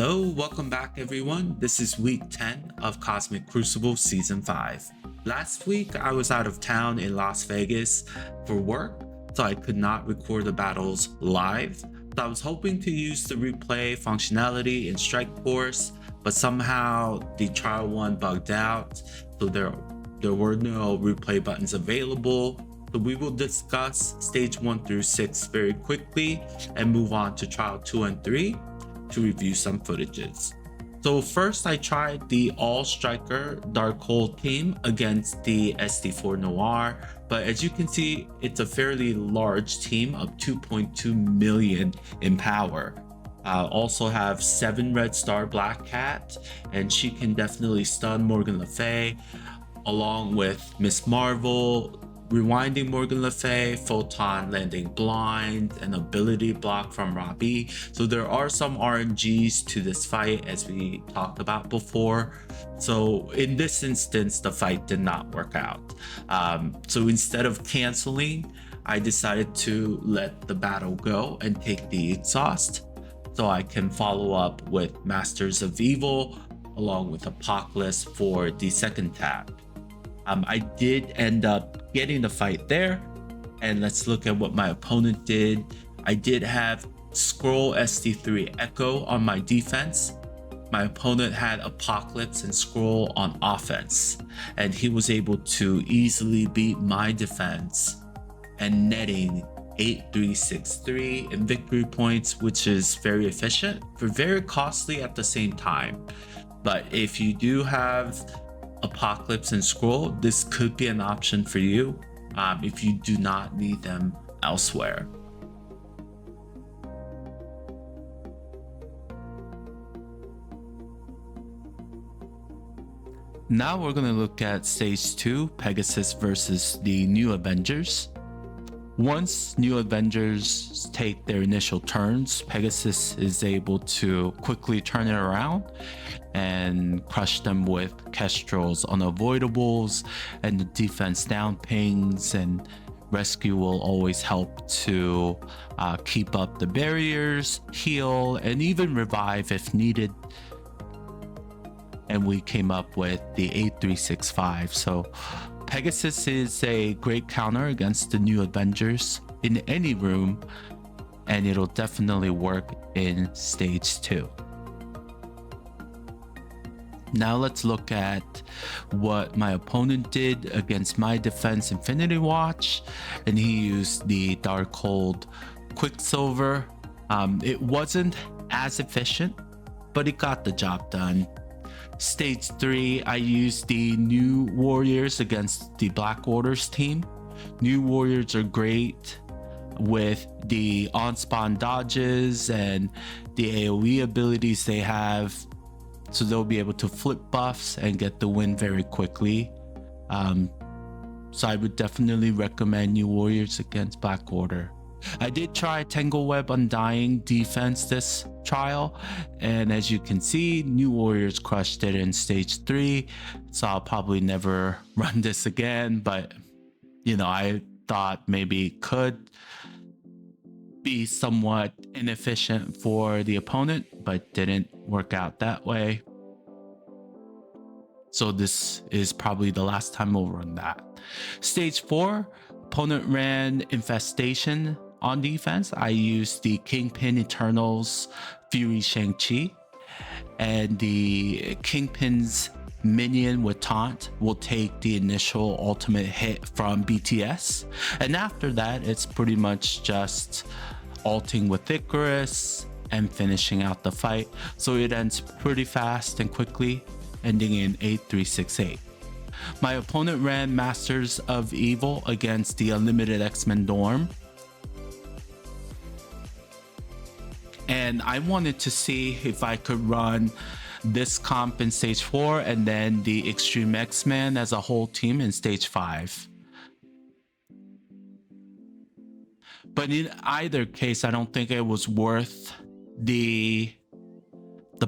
Hello, welcome back everyone. This is week 10 of Cosmic Crucible Season 5. Last week I was out of town in Las Vegas for work, so I could not record the battles live. So I was hoping to use the replay functionality in Strike Force, but somehow the trial one bugged out, so there were no replay buttons available. So we will discuss stage 1 through 6 very quickly and move on to trial 2 and 3 to review some footages. So first I tried the all striker Darkhold team against the SD4 Noir, but as you can see, it's a fairly large team of 2.2 million in power. Also have 7 red star Black Cat, and she can definitely stun Morgan Le Fay, along with Miss Marvel, rewinding Morgan Le Fay, Photon landing blind, and ability block from Robbie. So there are some RNGs to this fight, as we talked about before. So in this instance, the fight did not work out. So instead of canceling, I decided to let the battle go and take the exhaust, so I can follow up with Masters of Evil along with Apoc for the second tab. I did end up getting the fight there, and let's look at what my opponent did. I did have Skrull SD3 Echo on my defense. My opponent had Apocalypse and Skrull on offense, and he was able to easily beat my defense and netting 8363 in victory points, which is very efficient but very costly at the same time. But if you do have Apocalypse and Skrull, this could be an option for you if you do not need them elsewhere. Now we're going to look at stage 2, Pegasus versus the New Avengers. Once New Avengers take their initial turns, Pegasus is able to quickly turn it around and crush them with Kestrel's unavoidables and the defense down pings, and rescue will always help to keep up the barriers, heal, and even revive if needed. And we came up with the 8365. So Pegasus is a great counter against the New Avengers in any room, and it'll definitely work in stage 2. Now let's look at what my opponent did against my defense Infinity Watch, and he used the Darkhold Quicksilver. It wasn't as efficient, but it got the job done. Stage 3, I used the New Warriors against the Black Order's team. New Warriors are great with the on-spawn dodges and the AoE abilities they have, so they'll be able to flip buffs and get the win very quickly. So I would definitely recommend New Warriors against Black Order. I did try Tangle Web Undying defense this trial, and as you can see, New Warriors crushed it in stage 3, so I'll probably never run this again, but you know, I thought maybe it could be somewhat inefficient for the opponent, but didn't work out that way. So this is probably the last time we'll run that. Stage 4, opponent ran Infestation on defense. I used the Kingpin Eternals Fury Shang-Chi, and the Kingpin's minion with taunt will take the initial ultimate hit from BTS, and after that it's pretty much just ulting with Icarus and finishing out the fight. So it ends pretty fast and quickly, ending in 8368. My opponent ran Masters of Evil against the Unlimited X-Men Dorm, and I wanted to see if I could run this comp in stage 4 and then the Xtreme X-Men as a whole team in stage 5. But in either case, I don't think it was worth the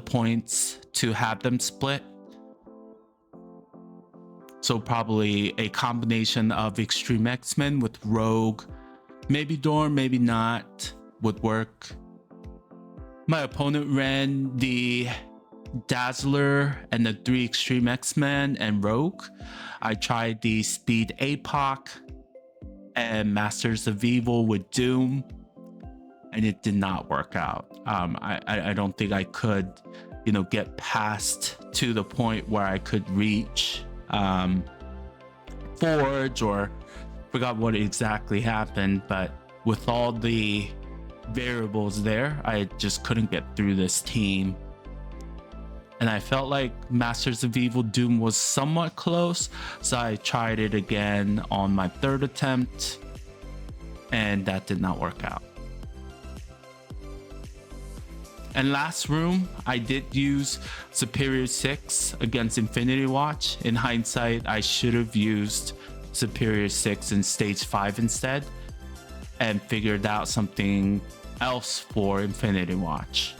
points to have them split. So probably a combination of Xtreme X-Men with Rogue, maybe Dorm, maybe not, would work. My opponent ran the Dazzler and the 3 Xtreme X-Men and Rogue. I tried the Speed Apoc and Masters of Evil with Doom, and it did not work out. I don't think I could, get past to the point where I could reach Forge, or forgot what exactly happened, but with all the variables there, I just couldn't get through this team. And I felt like Masters of Evil Doom was somewhat close, so I tried it again on my 3rd attempt, and that did not work out. And last room, I did use Superior 6 against Infinity Watch. In hindsight, I should have used Superior 6 in stage 5 instead, and figured out something else for Infinity Watch.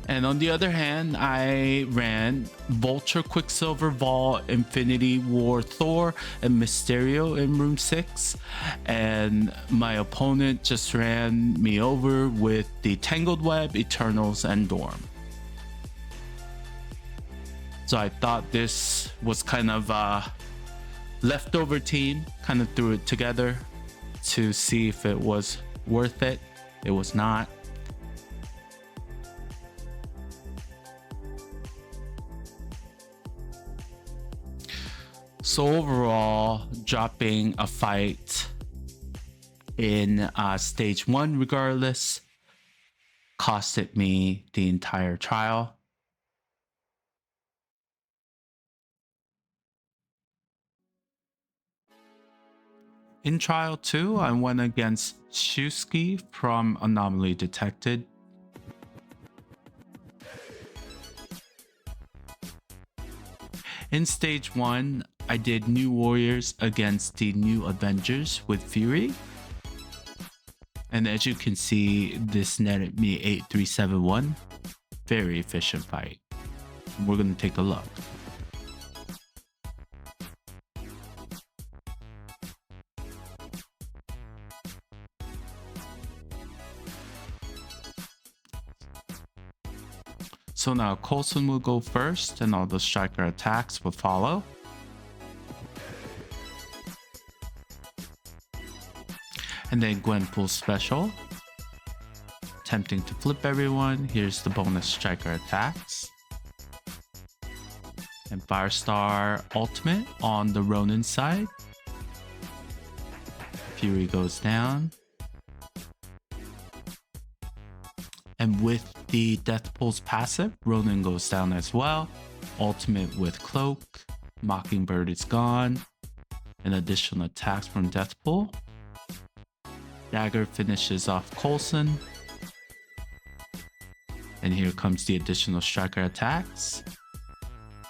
And on the other hand, I ran Vulture, Quicksilver, Vahl, Infinity War, Thor, and Mysterio in room 6. And my opponent just ran me over with the Tangled Web, Eternals, and Dorm. So I thought this was kind of a leftover team, kind of threw it together to see if it was worth it. It was not. So overall, dropping a fight in stage 1 regardless costed me the entire trial. In trial 2, I went against Shusky from Anomaly Detected. In stage 1, I did New Warriors against the New Avengers with Fury. And as you can see, this netted me 8371. Very efficient fight. We're going to take a look. So now Coulson will go first, and all the striker attacks will follow. And then Gwen pulls special, attempting to flip everyone. Here's the bonus striker attacks. And Firestar ultimate on the Ronin side. Fury goes down. And with the Death Pulse passive, Ronin goes down as well. Ultimate with Cloak. Mockingbird is gone. And additional attacks from Death Pull. Dagger finishes off Coulson. And here comes the additional striker attacks.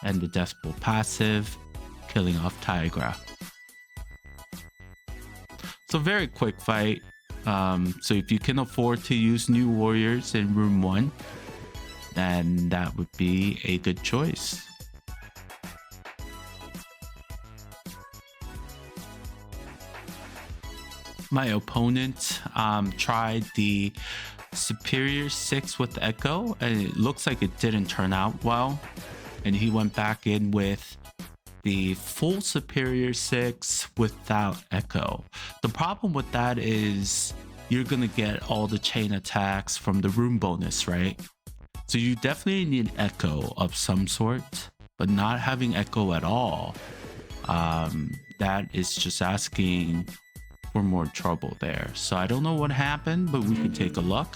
And the Death Pull passive, killing off Tigra. So very quick fight. So if you can afford to use New Warriors in room 1, then that would be a good choice. My opponent tried the Superior 6 with Echo, and it looks like it didn't turn out well. And he went back in with the full Superior 6 without Echo. The problem with that is you're gonna get all the chain attacks from the room bonus, right? So you definitely need Echo of some sort, but not having Echo at all, that is just asking for more trouble there. So I don't know what happened, but we can take a look.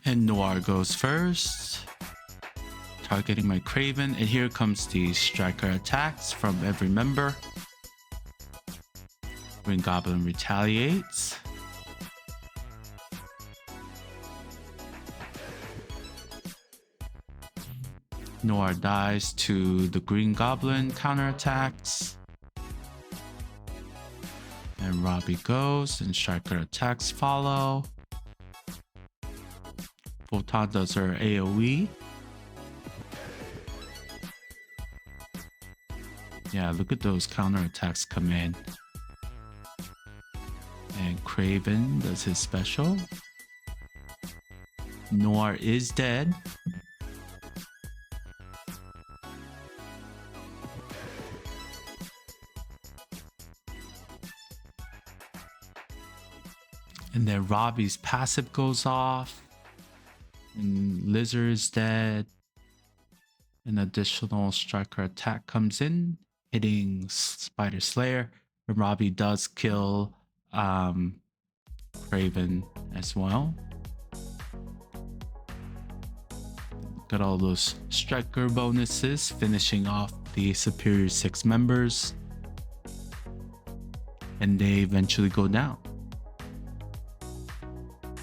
And Noir goes first, targeting my Craven, and here comes the striker attacks from every member. Green Goblin retaliates. Noir dies to the Green Goblin counterattacks. And Robbie goes, and striker attacks follow. Photon does her AoE. Yeah, look at those counterattacks come in. And Kraven does his special. Noir is dead. And then Robbie's passive goes off. And Lizard is dead. An additional striker attack comes in, hitting Spider Slayer. And Robbie does kill Kraven as well. Got all those striker bonuses, finishing off the Superior 6 members. And they eventually go down.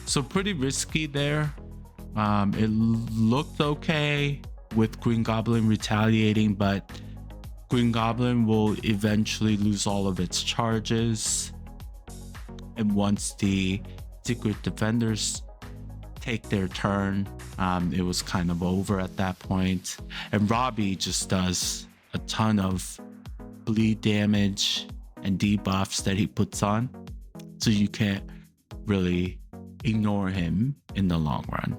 So pretty risky there. It looked okay with Green Goblin retaliating, but Green Goblin will eventually lose all of its charges. And once the Secret Defenders take their turn, it was kind of over at that point. And Robbie just does a ton of bleed damage and debuffs that he puts on. So you can't really ignore him in the long run.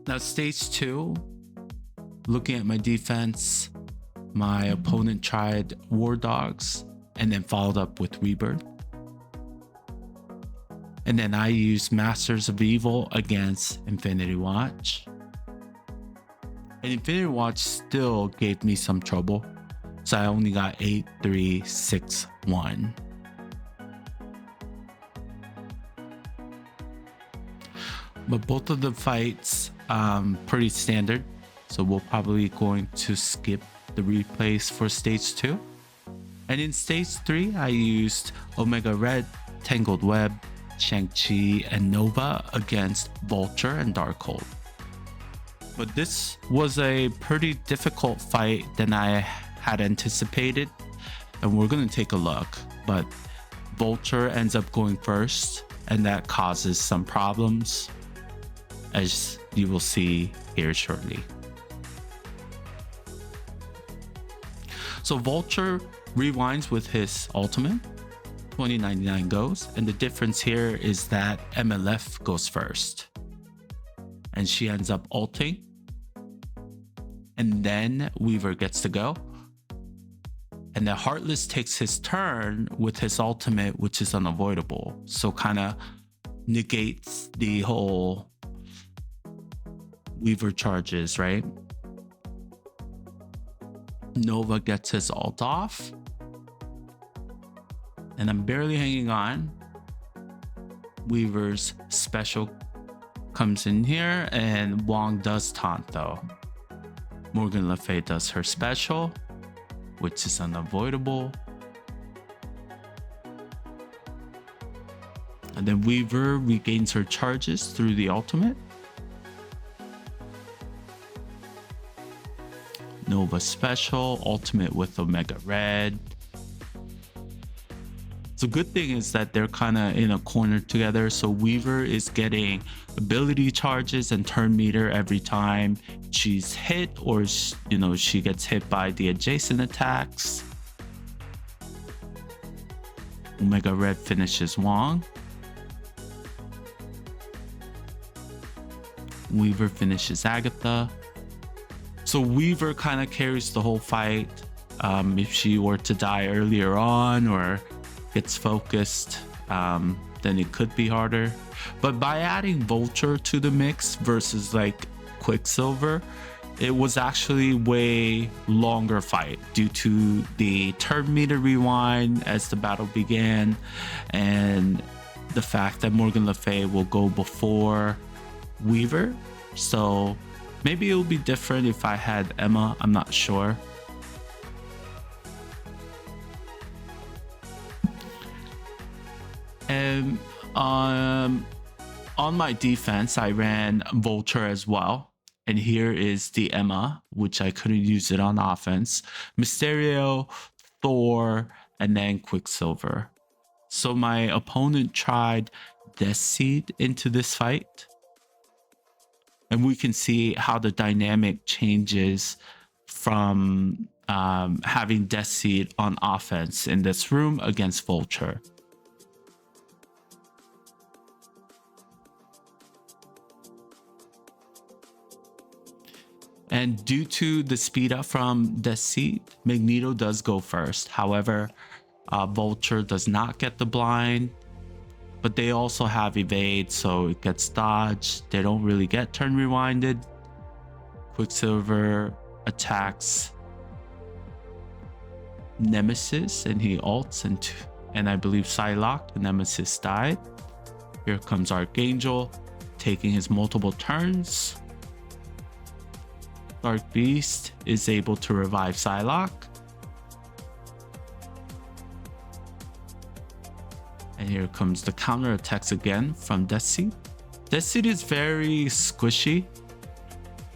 Now stage 2, looking at my defense, my opponent tried War Dogs and then followed up with Rebirth. And then I used Masters of Evil against Infinity Watch. And Infinity Watch still gave me some trouble. So I only got 8, 3, 6, 1. But both of the fights pretty standard, so we're probably going to skip the replays for stage 2. And in stage 3, I used Omega Red, Tangled Web, Shang-Chi, and Nova against Vulture and Darkhold. But this was a pretty difficult fight than I had anticipated, and we're going to take a look. But Vulture ends up going first, and that causes some problems, as you will see here shortly. So Vulture rewinds with his ultimate, 2099 goes, and the difference here is that MLF goes first. And she ends up ulting. And then Weaver gets to go. And then Heartless takes his turn with his ultimate, which is unavoidable. So kind of negates the whole Weaver charges, right? Nova gets his ult off. And I'm barely hanging on. Weaver's special comes in here, and Wong does taunt though. Morgan Le Fay does her special, which is unavoidable. And then Weaver regains her charges through the ultimate. Nova special, ultimate with Omega Red. The good thing is that they're kind of in a corner together, so Weaver is getting ability charges and turn meter every time she's hit, or she gets hit by the adjacent attacks. Omega Red finishes Wong. Weaver finishes Agatha. So Weaver kind of carries the whole fight. If she were to die earlier on or gets focused, then it could be harder. But by adding Vulture to the mix versus like Quicksilver, it was actually way longer fight due to the turn meter rewind as the battle began, and the fact that Morgan Le Fay will go before Weaver. So maybe it'll be different if I had Emma, I'm not sure. And on my defense, I ran Vulture as well. And here is the Emma, which I couldn't use it on offense. Mysterio, Thor, and then Quicksilver. So my opponent tried Death Seed into this fight. And we can see how the dynamic changes from having Death Seed on offense in this room against Vulture. And due to the speed up from Death Seed, Magneto does go first. However, Vulture does not get the blind, but they also have evade, so it gets dodged. They don't really get turn rewinded. Quicksilver attacks Nemesis and he ults, and I believe Psylocke, the Nemesis died. Here comes Archangel taking his multiple turns. Dark Beast is able to revive Psylocke. And here comes the counter attacks again from Death Seed. Death Seed is very squishy,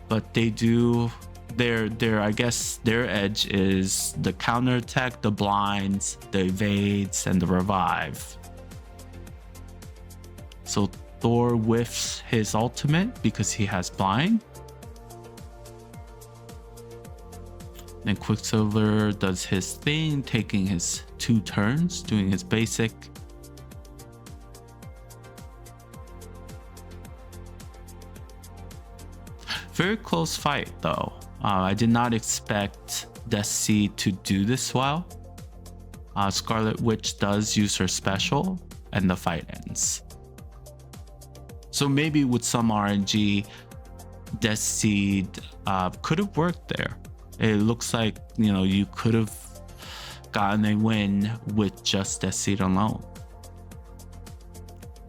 but they do I guess their edge is the counter attack, the blinds, the evades, and the revive. So Thor whiffs his ultimate because he has blind. Then Quicksilver does his thing, taking his 2 turns, doing his basic. Very close fight though. I did not expect Death Seed to do this well. Scarlet Witch does use her special and the fight ends. So maybe with some RNG, Death Seed could have worked there. It looks like, you know, you could have gotten a win with just Death Seed alone.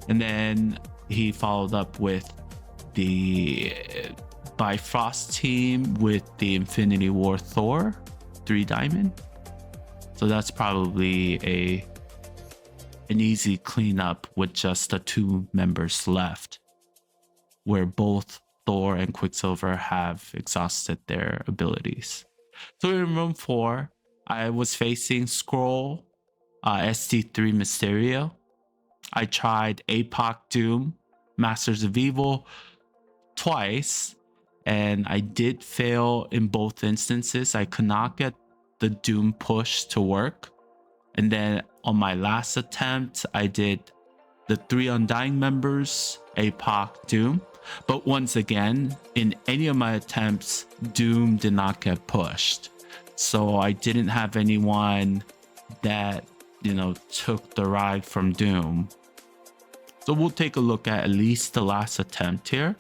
And then he followed up with the Bifrost team with the Infinity War Thor 3 diamond. So that's probably an easy cleanup with just the 2 members left, where both Thor and Quicksilver have exhausted their abilities. So in room 4, I was facing Skrull, SD3 Mysterio. I tried Apoc Doom, Masters of Evil twice, and I did fail in both instances. I could not get the Doom push to work. And then on my last attempt, I did the 3 Undying members, Apoc, Doom. But once again, in any of my attempts, Doom did not get pushed. So I didn't have anyone that, you know, took the ride from Doom. So we'll take a look at least the last attempt here.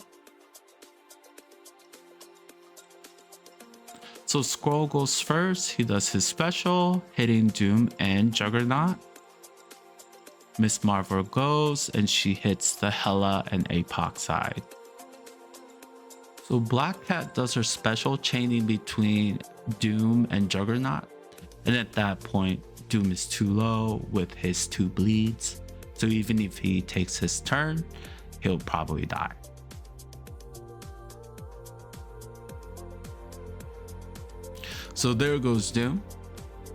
So Skrull goes first. He does his special, hitting Doom and Juggernaut. Miss Marvel goes and she hits the Hela and Apoc side. So Black Cat does her special, chaining between Doom and Juggernaut. And at that point, Doom is too low with his 2 bleeds. So even if he takes his turn, he'll probably die. So there goes Doom.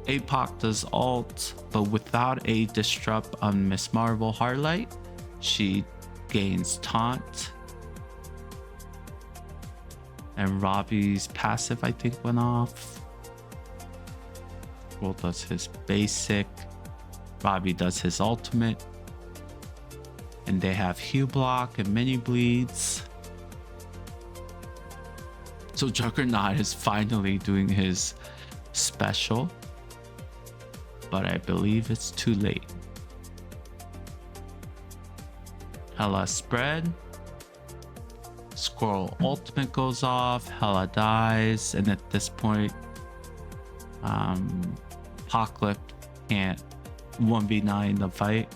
Apoc does ult, but without a disrupt on Miss Marvel Heartlight. She gains taunt. And Robbie's passive, I think, went off. Skrull does his basic. Robbie does his ultimate. And they have Heal Block and many bleeds. So Juggernaut is finally doing his special, but I believe it's too late. Hela spread. Skrull ultimate goes off. Hela dies, and at this point, Apocalypse can't 1v9 the fight,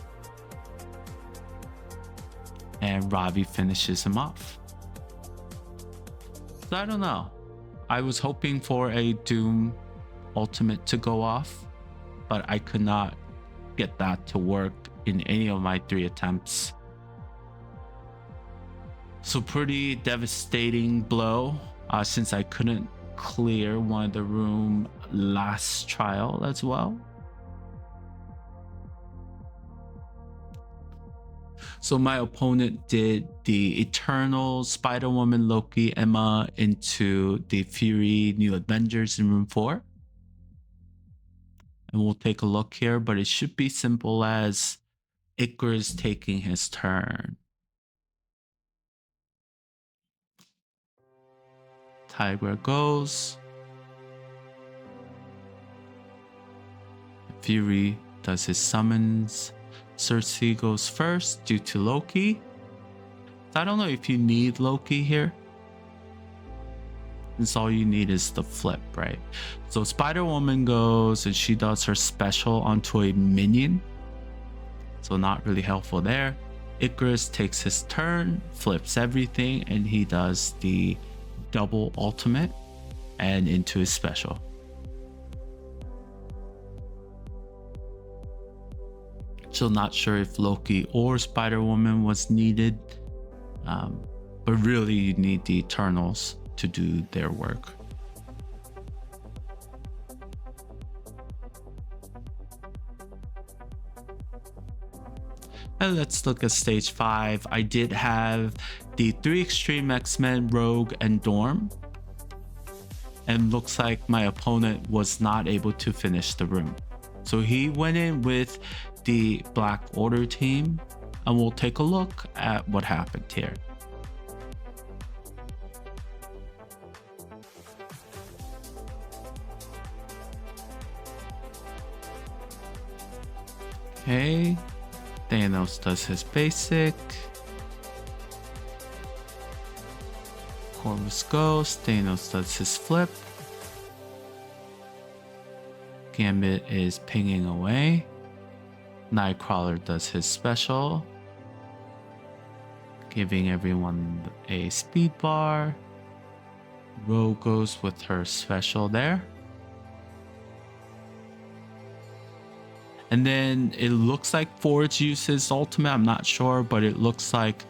and Robbie finishes him off. So I don't know. I was hoping for a Doom ultimate to go off, but I could not get that to work in any of my 3 attempts. So pretty devastating blow, since I couldn't clear one of the room last trial as well. So my opponent did the Eternal, Spider-Woman, Loki, Emma into the Fury New Avengers in room 4. And we'll take a look here, but it should be simple as Icarus taking his turn. Tiger goes. Fury does his summons. Cersei goes first due to Loki. I don't know if you need Loki here. Since all you need is the flip, right? So Spider-Woman goes and she does her special onto a minion. So not really helpful there. Icarus takes his turn, flips everything, and he does the double ultimate and into his special. Still not sure if Loki or Spider-Woman was needed, but really you need the Eternals to do their work. And let's look at stage 5. I did have the 3 Xtreme X-Men, Rogue, and Dorm. And looks like my opponent was not able to finish the room. So he went in with the Black Order team, and we'll take a look at what happened here. Okay, Thanos does his basic. Corvus goes, Thanos does his flip. Gambit is pinging away. Nightcrawler does his special, giving everyone a speed bar. Rogue goes with her special there. And then it looks like Forge uses ultimate, I'm not sure, but it looks like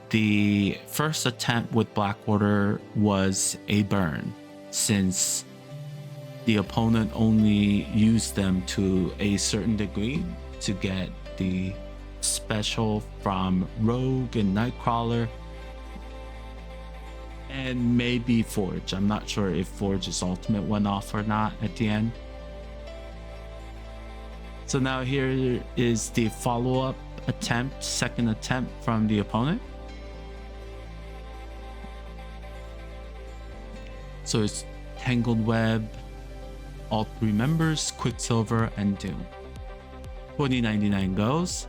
the first attempt with Black Order was a burn, since the opponent only used them to a certain degree to get the special from Rogue and Nightcrawler, and maybe Forge. I'm not sure if Forge's ultimate went off or not at the end. So now here is the follow-up attempt, second attempt from the opponent. So it's Tangled Web, all 3 members, Quicksilver, and Doom. 2099 goes,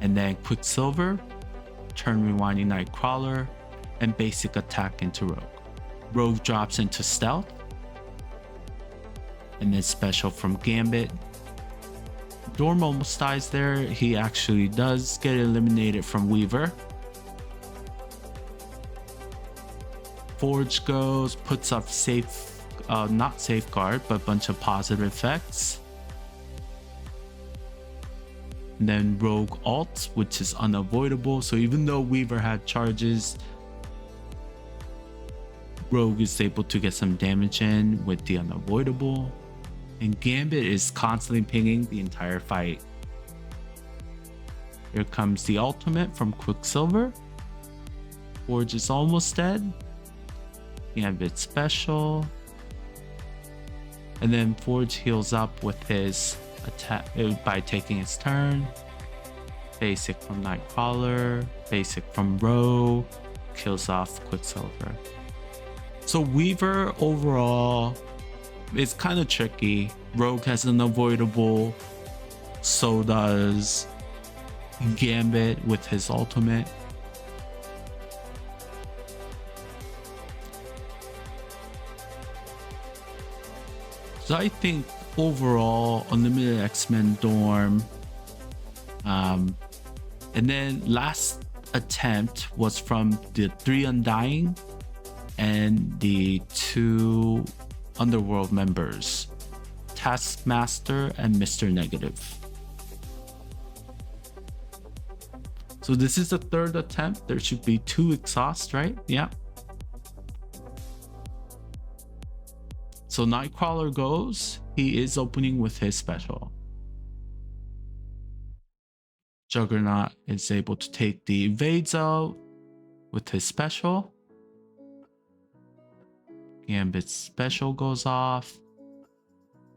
and then Quicksilver, turn rewinding Nightcrawler, and basic attack into Rogue. Rogue drops into Stealth, and then special from Gambit. Dorm almost dies there. He actually does get eliminated from Weaver. Forge goes, puts up not safeguard, but a bunch of positive effects. And then Rogue ult, which is unavoidable. So even though Weaver had charges, Rogue is able to get some damage in with the unavoidable. And Gambit is constantly pinging the entire fight. Here comes the ultimate from Quicksilver. Forge is almost dead. Gambit special. And then Forge heals up with his attack by taking his turn. Basic from Nightcrawler. Basic from Rogue. Kills off Quicksilver. So Weaver overall, it's kind of tricky. Rogue has an avoidable, so does Gambit with his ultimate. So I think overall, Unlimited X-Men Dorm, and then last attempt was from the 3 Undying and the 2 Underworld members, Taskmaster and Mr. Negative. So this is the 3rd attempt. There should be 2 exhausts, right? Yeah. So Nightcrawler goes. He is opening with his special. Juggernaut is able to take the evades out with his special. Gambit's special goes off.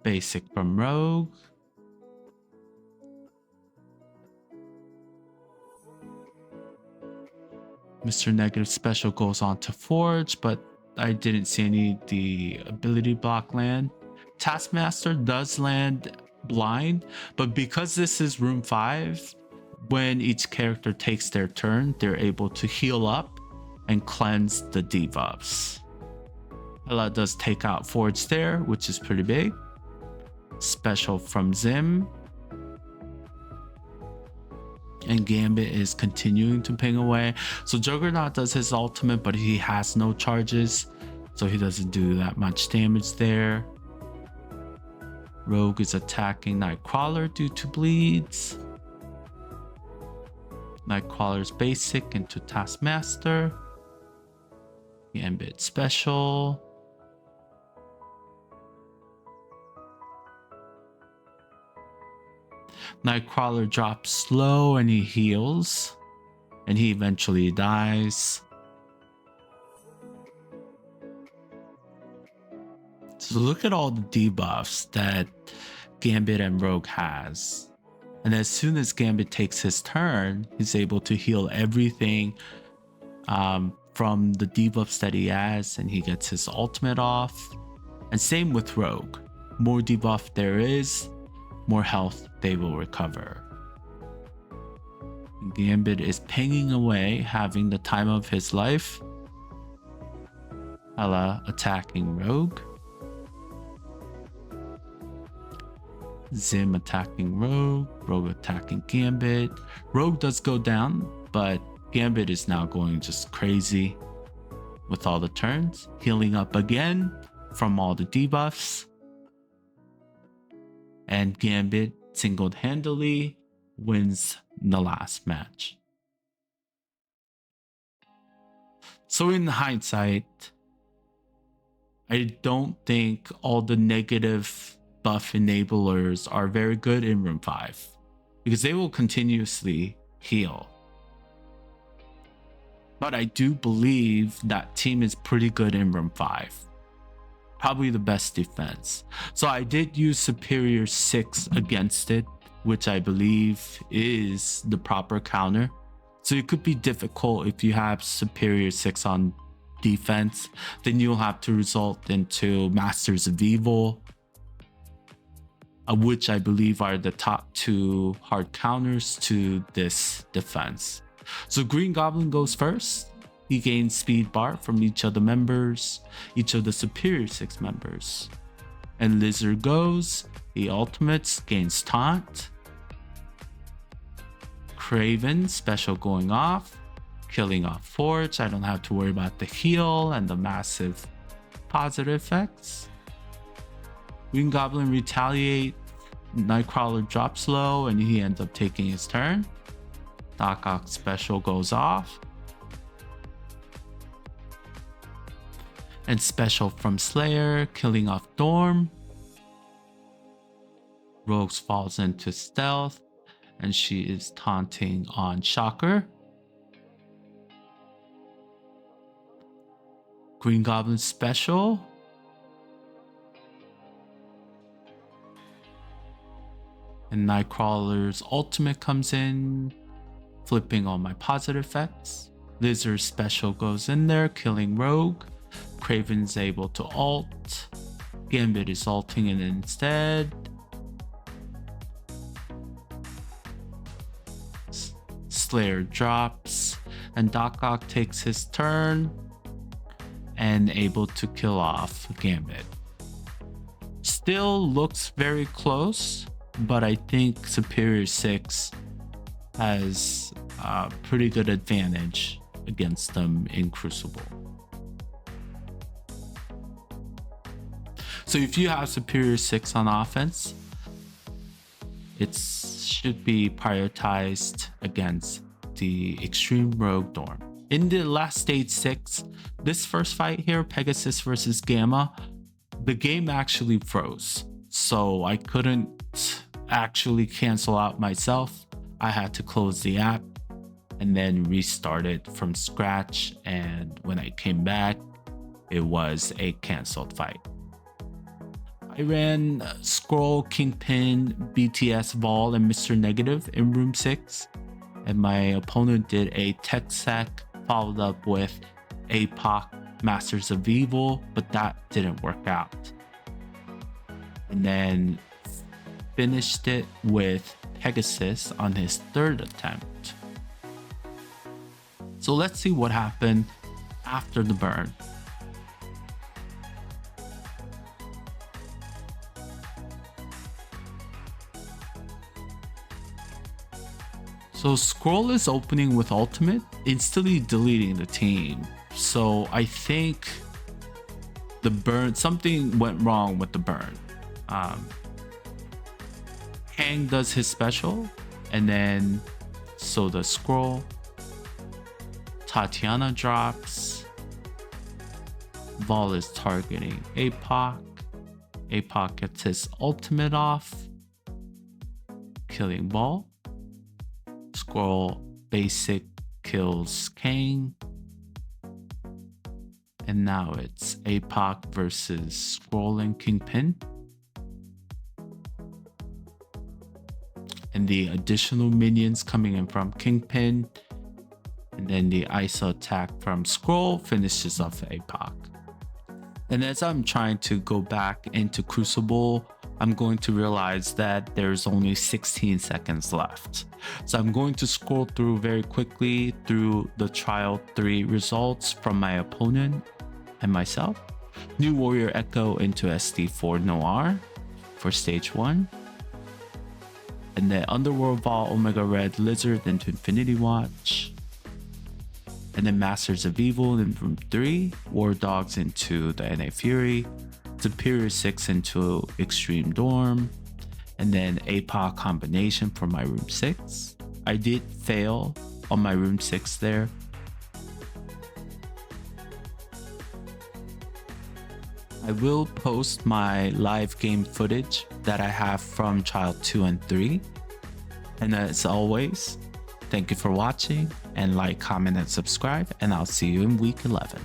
Basic from Rogue. Mr. Negative special goes on to Forge, but I didn't see any of the ability block land. Taskmaster does land blind, but because this is room 5, when each character takes their turn, they're able to heal up and cleanse the debuffs. Ella does take out Forge there, which is pretty big. Special from Zim. And Gambit is continuing to ping away. So Juggernaut does his ultimate, but he has no charges, so he doesn't do that much damage there. Rogue is attacking Nightcrawler due to bleeds. Nightcrawler's basic into Taskmaster. Gambit special. Nightcrawler drops slow and he heals. And he eventually dies. So look at all the debuffs that Gambit and Rogue has. And as soon as Gambit takes his turn, he's able to heal everything from the debuffs that he has, and he gets his ultimate off. And same with Rogue. More debuff there is, more health they will recover. Gambit is pinging away, having the time of his life. Ella attacking Rogue. Zim attacking Rogue. Rogue attacking Gambit. Rogue does go down, but Gambit is now going just crazy with all the turns. Healing up again from all the debuffs. And Gambit single-handedly wins the last match. So in hindsight, I don't think all the negative buff enablers are very good in room 5 because they will continuously heal. But I do believe that team is pretty good in room 5. Probably the best defense. So I did use Superior 6 against it, which I believe is the proper counter. So it could be difficult if you have Superior 6 on defense. Then you'll have to result into Masters of Evil, which I believe are the top 2 hard counters to this defense. So Green Goblin goes first. He gains speed bar from each of the members, each of the Superior 6 members. And Lizard goes, he ultimates, gains taunt. Craven special going off, killing off Forge. I don't have to worry about the heal and the massive positive effects. Green Goblin retaliate. Nightcrawler drops low and he ends up taking his turn. Doc Ock special goes off. And special from Slayer, killing off Dorm. Rogue falls into stealth and she is taunting on Shocker. Green Goblin special. And Nightcrawler's ultimate comes in, flipping all my positive effects. Lizard's special goes in there, killing Rogue. Craven's able to ult. Gambit is ulting it instead. Slayer drops. And Doc Ock takes his turn. And able to kill off Gambit. Still looks very close. But I think Superior 6 has a pretty good advantage against them in Crucible. So if you have Superior 6 on offense, it should be prioritized against the Xtreme Rogue Dorm. In the last stage 6, this first fight here, Pegasus versus Gamma, the game actually froze. So I couldn't actually cancel out myself. I had to close the app and then restart it from scratch. And when I came back, it was a canceled fight. I ran Skrull, Kingpin, BTS, Vahl, and Mr. Negative in room 6. And my opponent did a tech sec followed up with Apoc, Masters of Evil, but that didn't work out. And then finished it with Pegasus on his 3rd attempt. So let's see what happened after the burn. So Skrull is opening with ultimate, instantly deleting the team. So I think the burn, something went wrong with the burn. Kang does his special, and then so the Skrull. Tatiana drops. Vahl is targeting Apoc. Apoc gets his ultimate off, killing Vahl. Skrull basic kills Kang. And now it's Apoc versus Skrull and Kingpin. And the additional minions coming in from Kingpin. And then the ISO attack from Skrull finishes off Apoc. And as I'm trying to go back into Crucible, I'm going to realize that there's only 16 seconds left. So I'm going to scroll through very quickly through the trial 3 results from my opponent and myself. New Warrior Echo into SD4 Noir for stage 1. And then Underworld Vahl Omega Red Lizard into Infinity Watch. And then Masters of Evil in room 3. War Dogs into the NAFury. Superior 6 into Xtreme Dorm. And then Apoc combination for my room 6. I did fail on my room 6 there. I will post my live game footage that I have from Trial 2 and 3. And as always, thank you for watching, and like, comment, and subscribe, and I'll see you in week 11.